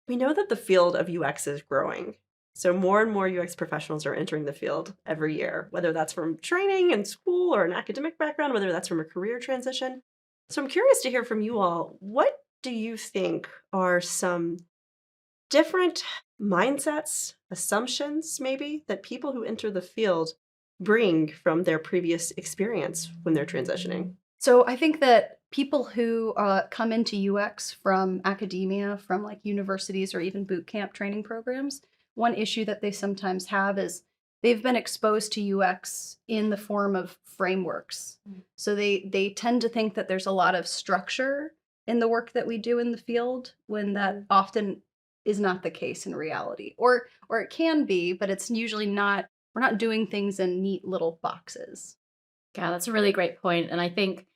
We know that the field of UX is growing. So more and more UX professionals are entering the field every year, whether that's from training in school or an academic background, whether that's from a career transition. So I'm curious to hear from you all. What do you think are some different mindsets, assumptions maybe that people who enter the field bring from their previous experience when they're transitioning? So I think that people who come into UX from academia, from like universities or even boot camp training programs, one issue that they sometimes have is they've been exposed to UX in the form of frameworks. So they tend to think that there's a lot of structure in the work that we do in the field when that often is not the case in reality. Or it can be, but it's usually not. We're not doing things in neat little boxes. Yeah, that's a really great point. And I think,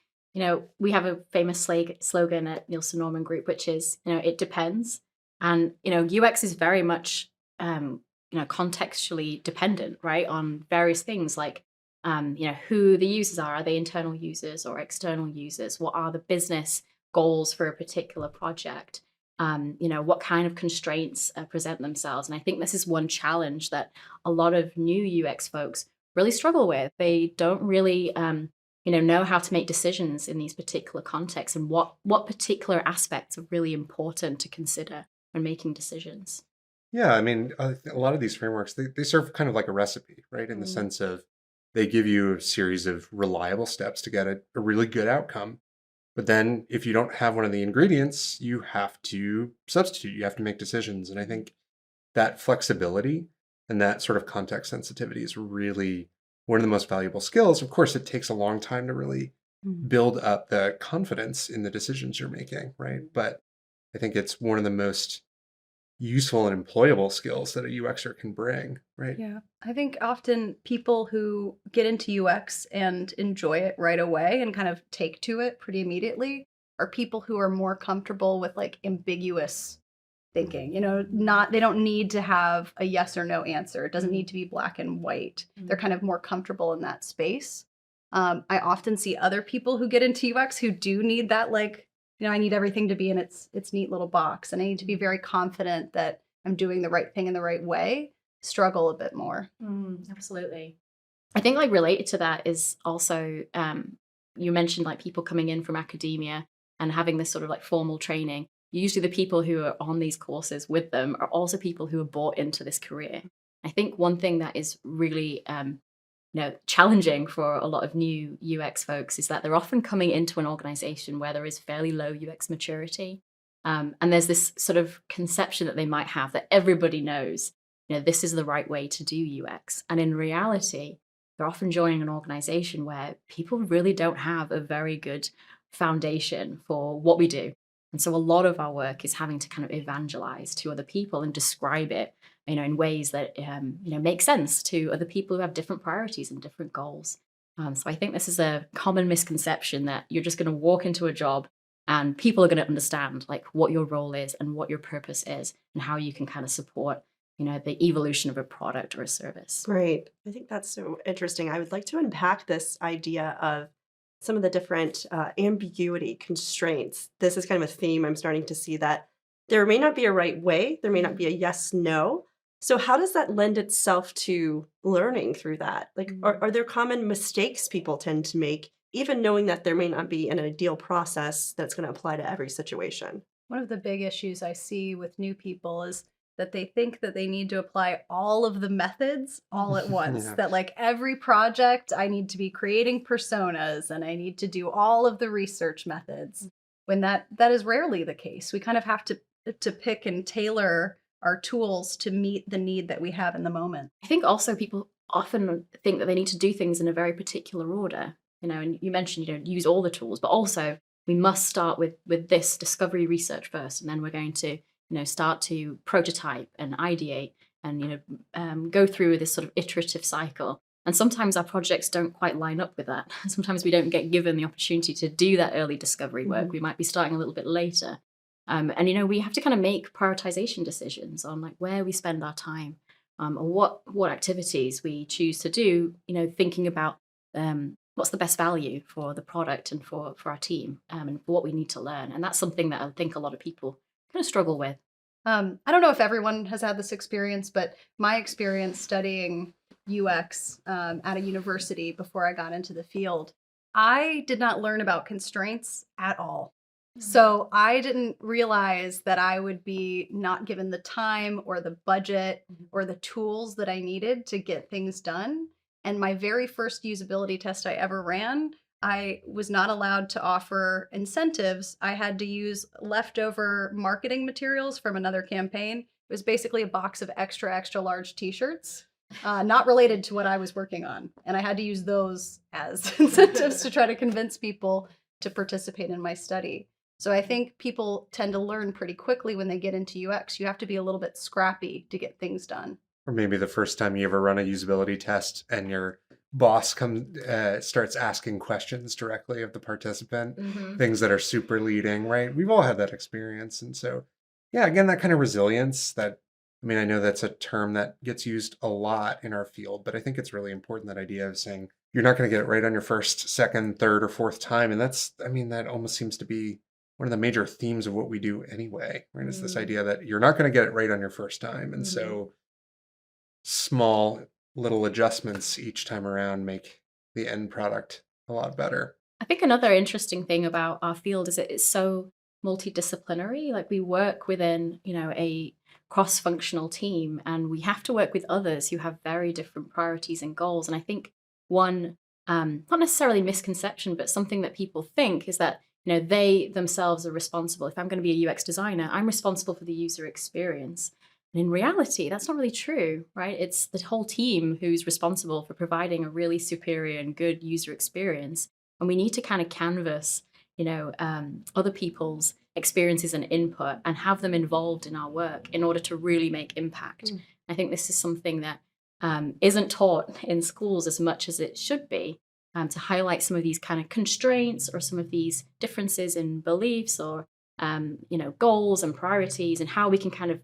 we have a famous slogan at Nielsen Norman Group, which is, it depends. And, UX is very much, contextually dependent, right, on various things like, who the users are. Are they internal users or external users? What are the business goals for a particular project? What kind of constraints present themselves? And I think this is one challenge that a lot of new UX folks really struggle with. They don't really, know how to make decisions in these particular contexts and what particular aspects are really important to consider when making decisions. Yeah, I mean, a lot of these frameworks, they serve kind of like a recipe, right? In the Mm. sense of they give you a series of reliable steps to get a really good outcome. But then if you don't have one of the ingredients, you have to substitute, you have to make decisions. And I think that flexibility and that sort of context sensitivity is really one of the most valuable skills. Of course, it takes a long time to really Mm. build up the confidence in the decisions you're making, right? But I think it's one of the most useful and employable skills that a UXer can bring, right? Yeah. I think often people who get into UX and enjoy it right away and kind of take to it pretty immediately are people who are more comfortable with like ambiguous thinking. Not they don't need to have a yes or no answer. It doesn't need to be black and white. They're Mm. kind of more comfortable in that space. I often see other people who get into UX who do need that like, I need everything to be in its neat little box and I need to be very confident that I'm doing the right thing in the right way, struggle a bit more. Absolutely. I think like related to that is also you mentioned like people coming in from academia and having this sort of like formal training. Usually the people who are on these courses with them are also people who are bought into this career. I think one thing that is really challenging for a lot of new UX folks is that they're often coming into an organization where there is fairly low UX maturity. And there's this sort of conception that they might have that everybody knows, this is the right way to do UX. And in reality, they're often joining an organization where people really don't have a very good foundation for what we do. And so a lot of our work is having to kind of evangelize to other people and describe it, in ways that, make sense to other people who have different priorities and different goals. So I think this is a common misconception that you're just going to walk into a job and people are going to understand like what your role is and what your purpose is and how you can kind of support, the evolution of a product or a service. Right. I think that's so interesting. I would like to unpack this idea of some of the different ambiguity constraints. This is kind of a theme I'm starting to see that there may not be a right way, there may not be a yes, no. So, how does that lend itself to learning through that? Like, are there common mistakes people tend to make, even knowing that there may not be an ideal process that's going to apply to every situation? One of the big issues I see with new people is that they think that they need to apply all of the methods all at once. Yeah. That like every project, I need to be creating personas and I need to do all of the research methods. When that is rarely the case. We kind of have to pick and tailor our tools to meet the need that we have in the moment. I think also people often think that they need to do things in a very particular order, and you mentioned, use all the tools, but also we must start with this discovery research first, and then we're going to, start to prototype and ideate and, go through this sort of iterative cycle. And sometimes our projects don't quite line up with that. Sometimes we don't get given the opportunity to do that early discovery work. We might be starting a little bit later. And we have to kind of make prioritization decisions on like where we spend our time, or what activities we choose to do. Thinking about what's the best value for the product and for our team, and for what we need to learn. And that's something that I think a lot of people kind of struggle with. I don't know if everyone has had this experience, but my experience studying UX at a university before I got into the field, I did not learn about constraints at all. So I didn't realize that I would be not given the time or the budget or the tools that I needed to get things done. And my very first usability test I ever ran, I was not allowed to offer incentives. I had to use leftover marketing materials from another campaign. It was basically a box of extra, extra large t-shirts, not related to what I was working on. And I had to use those as incentives to try to convince people to participate in my study. So I think people tend to learn pretty quickly when they get into UX. You have to be a little bit scrappy to get things done. Or maybe the first time you ever run a usability test and your boss comes starts asking questions directly of the participant, things that are super leading, right? We've all had that experience. And so, yeah, again, that kind of resilience that, I mean, I know that's a term that gets used a lot in our field, but I think it's really important, that idea of saying you're not going to get it right on your first, second, third, or fourth time. And that's, I mean, that almost seems to be one of the major themes of what we do anyway, right? It's this idea that you're not going to get it right on your first time. And so small little adjustments each time around make the end product a lot better. I think another interesting thing about our field is it's so multidisciplinary. Like we work within, a cross-functional team, and we have to work with others who have very different priorities and goals. And I think one, not necessarily misconception, but something that people think is that, they themselves are responsible. If I'm going to be a UX designer, I'm responsible for the user experience. And in reality, that's not really true, right? It's the whole team who's responsible for providing a really superior and good user experience. And we need to kind of canvas, other people's experiences and input and have them involved in our work in order to really make impact. I think this is something that isn't taught in schools as much as it should be, to highlight some of these kind of constraints or some of these differences in beliefs or, goals and priorities, and how we can kind of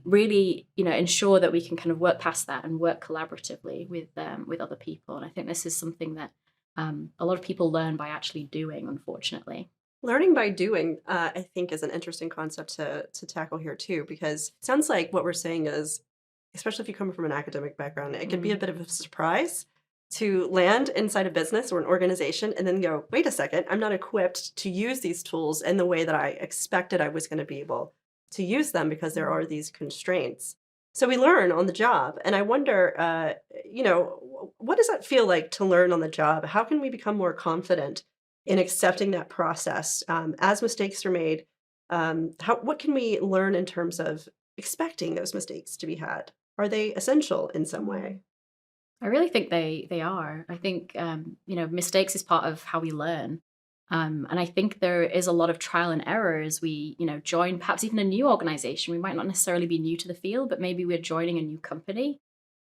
really, ensure that we can kind of work past that and work collaboratively with other people. And I think this is something that a lot of people learn by actually doing, unfortunately. Learning by doing, I think, is an interesting concept to tackle here too, because it sounds like what we're saying is, especially if you come from an academic background, it can be a bit of a surprise to land inside a business or an organization and then go, wait a second, I'm not equipped to use these tools in the way that I expected I was going to be able to use them because there are these constraints. So we learn on the job. And I wonder, what does that feel like to learn on the job? How can we become more confident in accepting that process as mistakes are made? What can we learn in terms of expecting those mistakes to be had? Are they essential in some way? I really think they are. I think, mistakes is part of how we learn. And I think there is a lot of trial and error as we, join perhaps even a new organization. We might not necessarily be new to the field, but maybe we're joining a new company.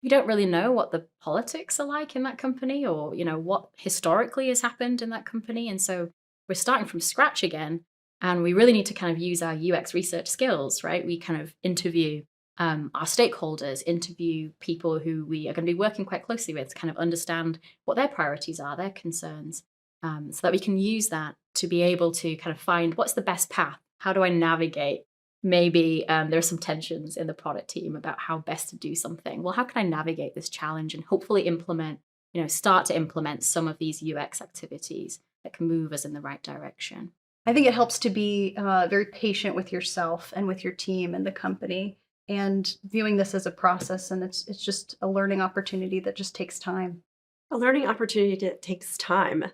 We don't really know what the politics are like in that company, or, what historically has happened in that company. And so we're starting from scratch again. And we really need to kind of use our UX research skills, right? We kind of interview our stakeholders, interview people who we are going to be working quite closely with to kind of understand what their priorities are, their concerns. So that we can use that to be able to kind of find what's the best path. How do I navigate? Maybe there are some tensions in the product team about how best to do something. Well, how can I navigate this challenge and hopefully start to implement some of these UX activities that can move us in the right direction? I think it helps to be very patient with yourself and with your team and the company, and viewing this as a process. And it's just a learning opportunity that just takes time. A learning opportunity that takes time.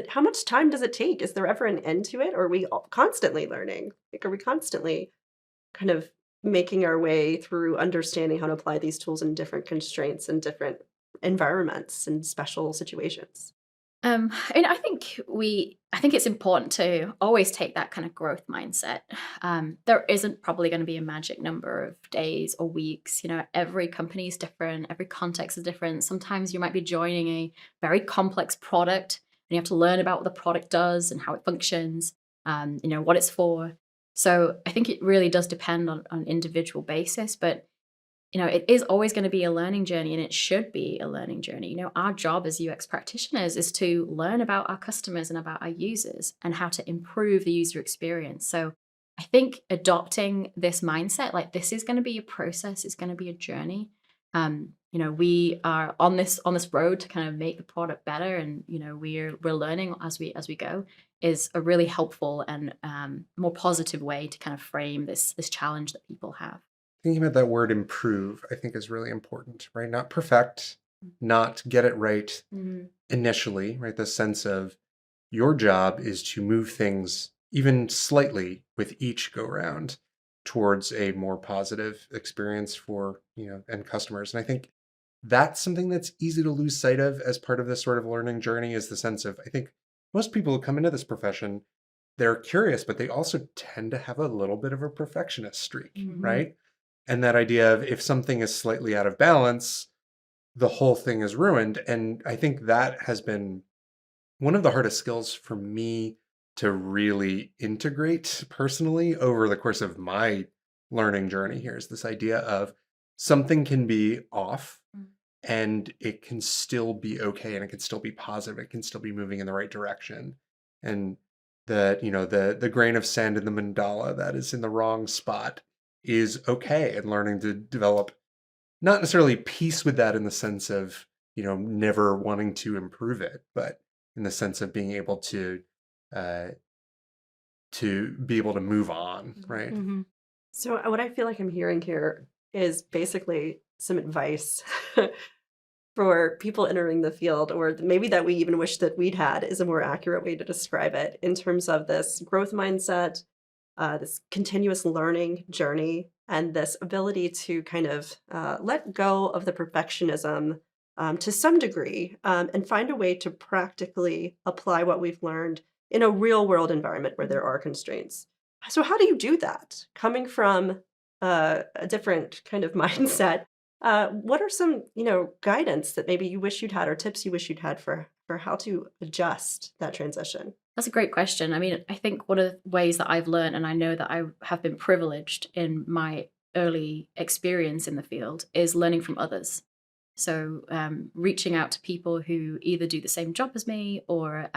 How much time does it take? Is there ever an end to it? Or are we constantly learning? Like, are we constantly kind of making our way through understanding how to apply these tools in different constraints and different environments and special situations? And I think it's important to always take that kind of growth mindset. There isn't probably going to be a magic number of days or weeks. Every company is different. Every context is different. Sometimes you might be joining a very complex product and you have to learn about what the product does and how it functions, what it's for. So I think it really does depend on an individual basis, but it is always going to be a learning journey, and it should be a learning journey. Our job as UX practitioners is to learn about our customers and about our users and how to improve the user experience. So I think adopting this mindset, like this is going to be a process, it's going to be a journey. We are on this road to kind of make the product better, and we're learning as we go, is a really helpful and more positive way to kind of frame this challenge that people have. Thinking about that word improve, I think is really important, right? Not perfect, not get it right Mm-hmm. initially, right? The sense of your job is to move things even slightly with each go round towards a more positive experience for, end customers. And I think that's something that's easy to lose sight of as part of this sort of learning journey, is the sense of, I think most people who come into this profession, they're curious, but they also tend to have a little bit of a perfectionist streak, Mm-hmm. right? And that idea of if something is slightly out of balance, the whole thing is ruined. And I think that has been one of the hardest skills for me to really integrate personally over the course of my learning journey here, is this idea of something can be off Mm. and it can still be okay, and it can still be positive, it can still be moving in the right direction. And that, the grain of sand in the mandala that is in the wrong spot is okay, and learning to develop not necessarily peace with that in the sense of, never wanting to improve it, but in the sense of being able uh, to be able to move on, right? Mm-hmm. So what I feel like I'm hearing here is basically some advice for people entering the field, or maybe that we even wish that we'd had, is a more accurate way to describe it, in terms of this growth mindset, this continuous learning journey, and this ability to kind of let go of the perfectionism to some degree, and find a way to practically apply what we've learned in a real world environment where there are constraints. So, how do you do that? Coming from a different kind of mindset, what are some guidance that maybe you wish you'd had, or tips you wish you'd had for how to adjust that transition? That's a great question. I mean, I think one of the ways that I've learned, and I know that I have been privileged in my early experience in the field, is learning from others. So reaching out to people who either do the same job as me, or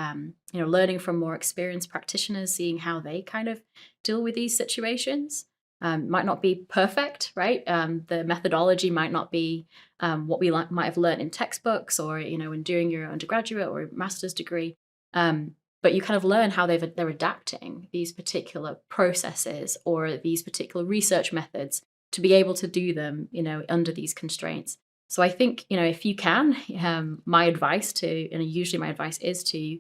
learning from more experienced practitioners, seeing how they kind of deal with these situations. Might not be perfect, right? The methodology might not be what we might have learned in textbooks, or when doing your undergraduate or master's degree. But you kind of learn how they're adapting these particular processes or these particular research methods to be able to do them, under these constraints. So I think, if you can, my advice usually my advice is to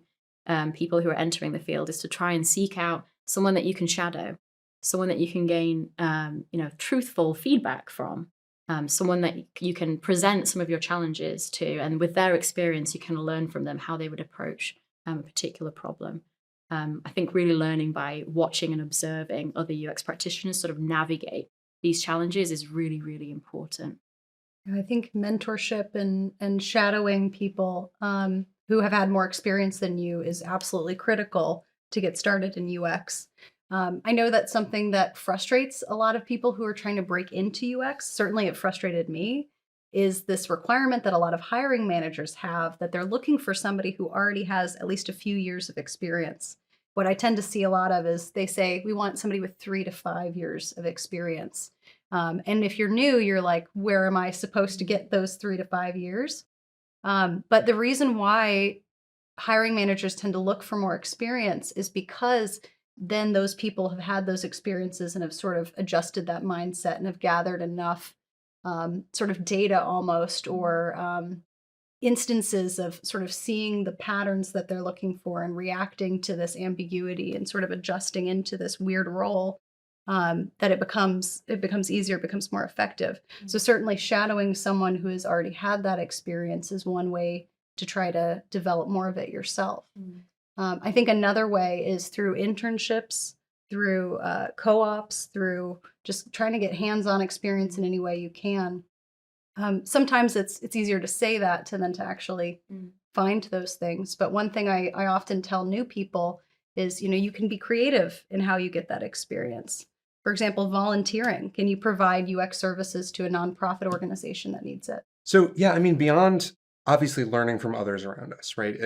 people who are entering the field, is to try and seek out someone that you can shadow, someone that you can gain, truthful feedback from, someone that you can present some of your challenges to, and with their experience, you can learn from them how they would approach a particular problem. I think really learning by watching and observing other UX practitioners sort of navigate these challenges is really, really important. I think mentorship and shadowing people who have had more experience than you is absolutely critical to get started in UX. I know that's something that frustrates a lot of people who are trying to break into UX. Certainly, it frustrated me. Is this requirement that a lot of hiring managers have, that they're looking for somebody who already has at least a few years of experience. What I tend to see a lot of is they say, we want somebody with 3 to 5 years of experience. And if you're new, you're like, where am I supposed to get those 3 to 5 years? But the reason why hiring managers tend to look for more experience is because then those people have had those experiences and have sort of adjusted that mindset and have gathered enough sort of data almost, or instances of sort of seeing the patterns that they're looking for and reacting to this ambiguity and sort of adjusting into this weird role, that it becomes easier, it becomes more effective. So certainly shadowing someone who has already had that experience is one way to try to develop more of it yourself. I think another way is through internships, through co-ops, through just trying to get hands-on experience in any way you can. Sometimes it's easier to say that than to actually find those things. But one thing I often tell new people is, you can be creative in how you get that experience. For example, volunteering. Can you provide UX services to a nonprofit organization that needs it? So yeah, I mean, beyond obviously learning from others around us, right?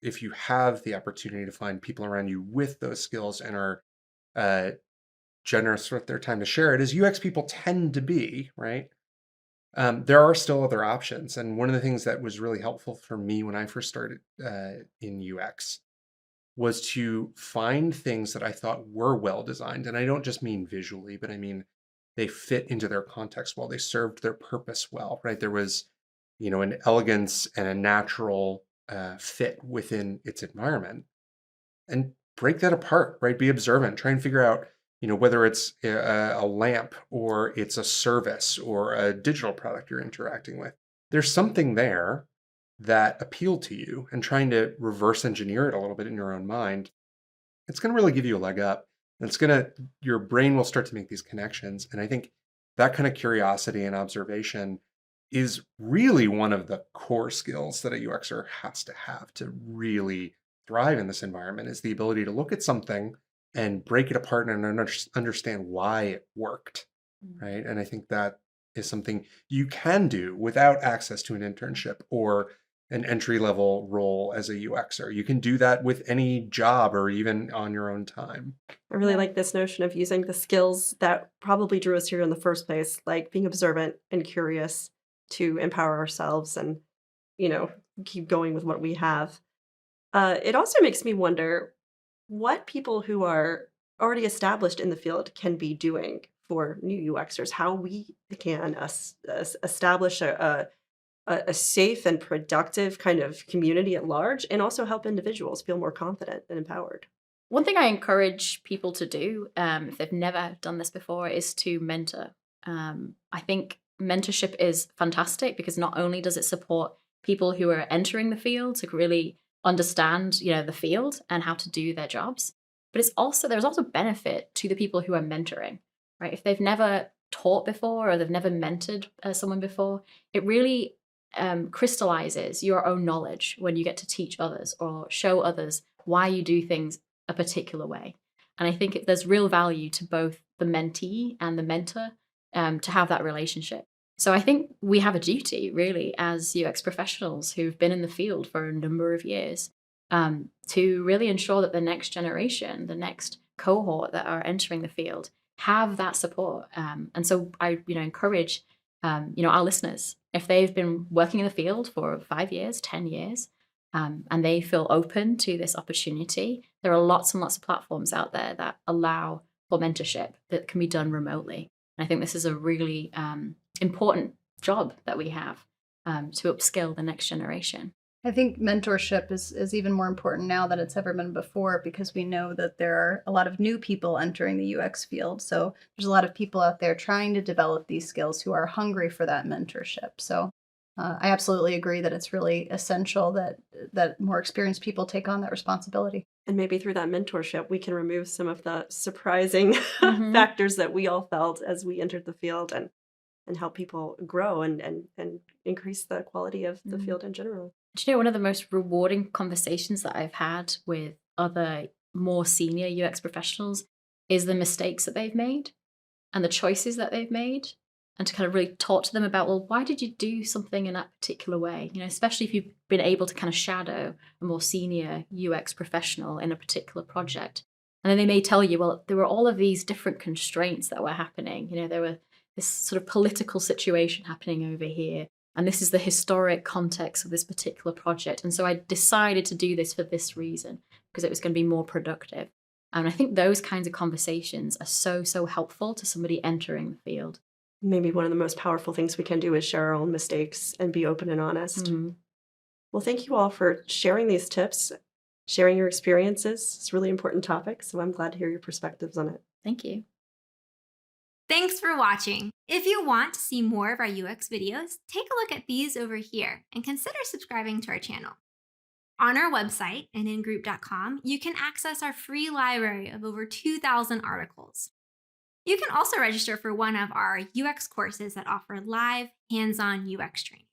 If you have the opportunity to find people around you with those skills and are generous with their time to share it, as UX people tend to be, right? There are still other options. And one of the things that was really helpful for me when I first started in UX was to find things that I thought were well designed. And I don't just mean visually, but I mean they fit into their context well. They served their purpose well, right? There was, an elegance and a natural fit within its environment. And break that apart, right? Be observant. Try and figure out, whether it's a lamp or it's a service or a digital product you're interacting with. There's something there that appealed to you, and trying to reverse engineer it a little bit in your own mind, it's going to really give you a leg up. And your brain will start to make these connections. And I think that kind of curiosity and observation is really one of the core skills that a UXer has to have to really thrive in this environment, is the ability to look at something and break it apart and understand why it worked, right? And I think that is something you can do without access to an internship or an entry-level role as a UXer. You can do that with any job or even on your own time. I really like this notion of using the skills that probably drew us here in the first place, like being observant and curious, to empower ourselves and, keep going with what we have. It also makes me wonder what people who are already established in the field can be doing for new UXers, how we can establish a safe and productive kind of community at large, and also help individuals feel more confident and empowered. One thing I encourage people to do, if they've never done this before, is to mentor. I think mentorship is fantastic because not only does it support people who are entering the field to really understand, the field and how to do their jobs, but there's also benefit to the people who are mentoring, right? If they've never taught before or they've never mentored someone before, it really crystallizes your own knowledge when you get to teach others or show others why you do things a particular way. And I think there's real value to both the mentee and the mentor to have that relationship. So I think we have a duty, really, as UX professionals who've been in the field for a number of years, to really ensure that the next generation, the next cohort that are entering the field, have that support. And so I, encourage, our listeners, if they've been working in the field for 5 years, 10 years, and they feel open to this opportunity, there are lots and lots of platforms out there that allow for mentorship that can be done remotely. And I think this is a really important job that we have to upskill the next generation. I think mentorship is even more important now than it's ever been before, because we know that there are a lot of new people entering the UX field. So there's a lot of people out there trying to develop these skills who are hungry for that mentorship. So I absolutely agree that it's really essential that more experienced people take on that responsibility. And maybe through that mentorship, we can remove some of the surprising Mhm. factors that we all felt as we entered the field, and help people grow and increase the quality of the Mhm. field in general. Do you know one of the most rewarding conversations that I've had with other more senior UX professionals is the mistakes that they've made and the choices that they've made, and to kind of really talk to them about, well, why did you do something in that particular way? Especially if you've been able to kind of shadow a more senior UX professional in a particular project. And then they may tell you, well, there were all of these different constraints that were happening. There were this sort of political situation happening over here. And this is the historic context of this particular project. And so I decided to do this for this reason, because it was going to be more productive. And I think those kinds of conversations are so, so helpful to somebody entering the field. Maybe one of the most powerful things we can do is share our own mistakes and be open and honest. Mhm. Well, thank you all for sharing these tips, sharing your experiences. It's a really important topic, so I'm glad to hear your perspectives on it. Thank you. Thanks for watching. If you want to see more of our UX videos, take a look at these over here and consider subscribing to our channel. On our website and ingroup.com, you can access our free library of over 2,000 articles. You can also register for one of our UX courses that offer live, hands-on UX training.